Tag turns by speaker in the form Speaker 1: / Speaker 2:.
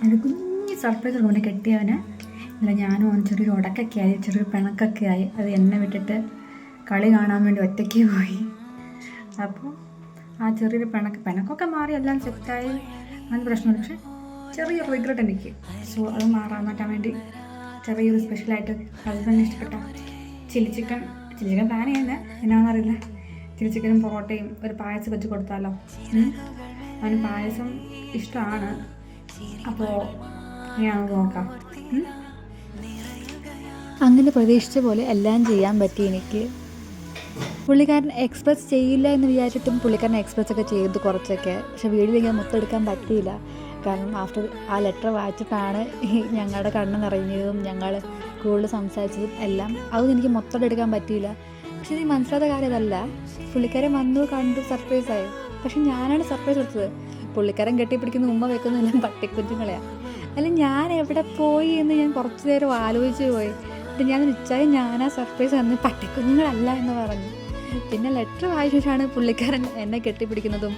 Speaker 1: അത് കുഞ്ഞ് സർപ്രൈസ് കൊടുക്കും എൻ്റെ കെട്ടിയവന്. ഇന്നലെ ഞാനും അവൻ ചെറിയൊരു ഉടക്കൊക്കെ ആയി, ചെറിയൊരു പിണക്കൊക്കെ ആയി. അത് എന്നെ വിട്ടിട്ട് കളി കാണാൻ വേണ്ടി ഒറ്റയ്ക്ക് പോയി. അപ്പോൾ ആ ചെറിയൊരു പിണക്കൊക്കെ മാറി എല്ലാം സെറ്റായി, അങ്ങനെ പ്രശ്നമില്ല. പക്ഷെ ചെറിയൊരു റിഗ്രറ്റ് എനിക്ക്. സോ അത് മാറാൻ വേണ്ടി ചെറിയൊരു സ്പെഷ്യലായിട്ട് ഹസ്ബൻഡിന് ഇഷ്ടപ്പെട്ട ചില്ലി ചിക്കൻ പ്ലാൻ ചെയ്യുന്നത് എന്നാണെന്നറിയില്ല. ചില്ലി ചിക്കനും പൊറോട്ടയും ഒരു പായസം വെച്ച് കൊടുത്താലോ. അവന് പായസം ഇഷ്ടമാണ്. അപ്പോൾ ഞാൻ നോക്കാം.
Speaker 2: അങ്ങനെ പ്രതീക്ഷിച്ച പോലെ എല്ലാം ചെയ്യാൻ പറ്റി എനിക്ക്. പുള്ളിക്കാരൻ എക്സ്പ്രസ് ചെയ്യില്ല എന്ന് വിചാരിച്ചിട്ടും പുള്ളിക്കാരൻ എക്സ്പ്രസ് ഒക്കെ ചെയ്തു കുറച്ചൊക്കെ. പക്ഷെ വീട്ടിലേക്ക് മൊത്തം എടുക്കാൻ പറ്റിയില്ല. കാരണം ആഫ്റ്റർ ആ ലെറ്റർ വായിച്ചിട്ടാണ് ഞങ്ങളുടെ കണ്ണ് നിറഞ്ഞതും ഞങ്ങൾ കൂടുതൽ സംസാരിച്ചതും എല്ലാം. അതൊന്നും എനിക്ക് മൊത്തം എടുക്കാൻ പറ്റിയില്ല. പക്ഷെ ഇത് മനസ്സിലാത്ത കാര്യം അതല്ല, പുള്ളിക്കാരൻ വന്നു കണ്ടു സർപ്രൈസായി. പക്ഷെ ഞാനാണ് സർപ്രൈസ് കൊടുത്തത്. പുള്ളിക്കാരൻ കെട്ടിപ്പിടിക്കുന്ന ഉമ്മ വെക്കുന്നതെല്ലാം പട്ടിക്കുഞ്ഞുങ്ങളെയാണ്. അല്ല ഞാൻ എവിടെ പോയി എന്ന് ഞാൻ കുറച്ച് നേരം ആലോചിച്ച് പോയി. എന്നിട്ട് ഞാൻ നിശ്ചയം ഞാനാ സർപ്രൈസ് തന്ന്, പട്ടിക്കുഞ്ഞുങ്ങളല്ല എന്ന് പറഞ്ഞു. പിന്നെ ലെറ്റർ വായിച്ചിട്ടാണ് പുള്ളിക്കാരൻ എന്നെ കെട്ടിപ്പിടിക്കുന്നതും